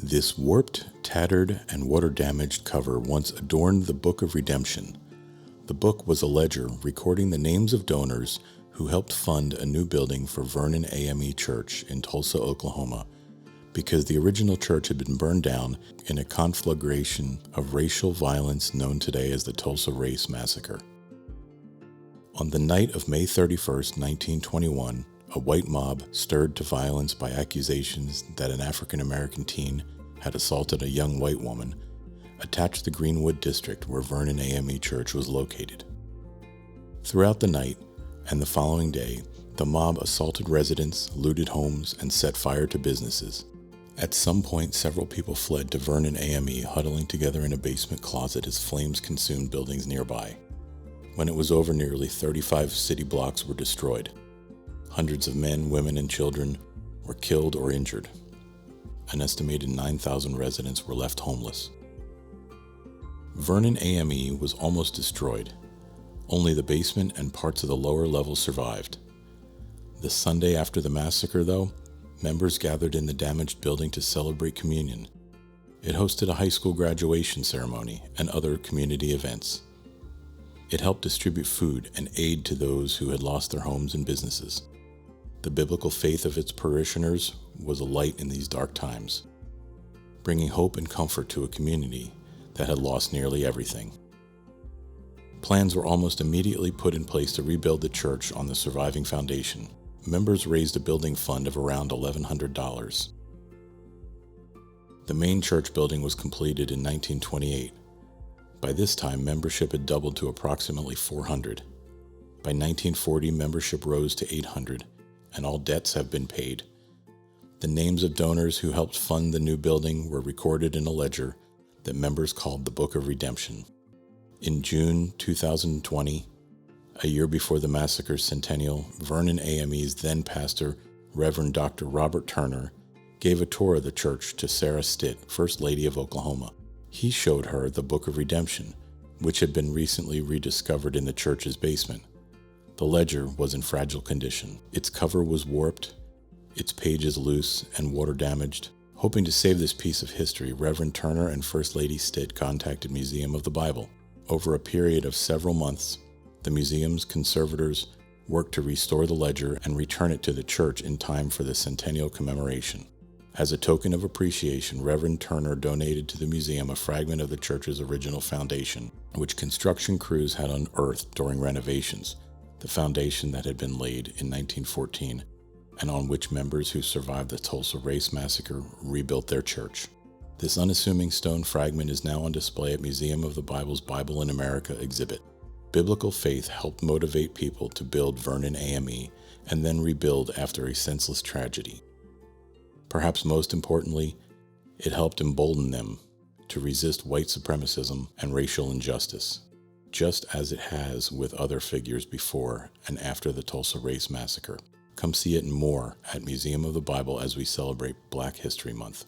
This warped, tattered, and water-damaged cover once adorned the Book of Redemption. The book was a ledger recording the names of donors who helped fund a new building for Vernon AME Church in Tulsa, Oklahoma, because the original church had been burned down in a conflagration of racial violence known today as the Tulsa Race Massacre. On the night of May 31st, 1921, a white mob, stirred to violence by accusations that an African-American teen had assaulted a young white woman, attacked the Greenwood district where Vernon AME Church was located. Throughout the night and the following day, the mob assaulted residents, looted homes, and set fire to businesses. At some point, several people fled to Vernon AME, huddling together in a basement closet as flames consumed buildings nearby. When it was over, nearly 35 city blocks were destroyed. Hundreds of men, women, and children were killed or injured. An estimated 9,000 residents were left homeless. Vernon AME was almost destroyed. Only the basement and parts of the lower level survived. The Sunday after the massacre, though, members gathered in the damaged building to celebrate communion. It hosted a high school graduation ceremony and other community events. It helped distribute food and aid to those who had lost their homes and businesses. The biblical faith of its parishioners was a light in these dark times, bringing hope and comfort to a community that had lost nearly everything. Plans were almost immediately put in place to rebuild the church on the surviving foundation. Members raised a building fund of around $1,100. The main church building was completed in 1928. By this time, membership had doubled to approximately 400. By 1940, membership rose to 800, and all debts have been paid. The names of donors who helped fund the new building were recorded in a ledger that members called the Book of Redemption. In June 2020, a year before the massacre's centennial, Vernon AME's then pastor, Reverend Dr. Robert Turner, gave a tour of the church to Sarah Stitt, First Lady of Oklahoma. He showed her the Book of Redemption, which had been recently rediscovered in the church's basement. The ledger was in fragile condition. Its cover was warped, its pages loose and water-damaged. Hoping to save this piece of history, Reverend Turner and First Lady Stitt contacted Museum of the Bible. Over a period of several months, the museum's conservators worked to restore the ledger and return it to the church in time for the centennial commemoration. As a token of appreciation, Reverend Turner donated to the museum a fragment of the church's original foundation, which construction crews had unearthed during renovations, the foundation that had been laid in 1914, and on which members who survived the Tulsa Race Massacre rebuilt their church. This unassuming stone fragment is now on display at Museum of the Bible's Bible in America exhibit. Biblical faith helped motivate people to build Vernon AME and then rebuild after a senseless tragedy. Perhaps most importantly, it helped embolden them to resist white supremacism and racial injustice, just as it has with other figures before and after the Tulsa Race Massacre. Come see it and more at Museum of the Bible as we celebrate Black History Month.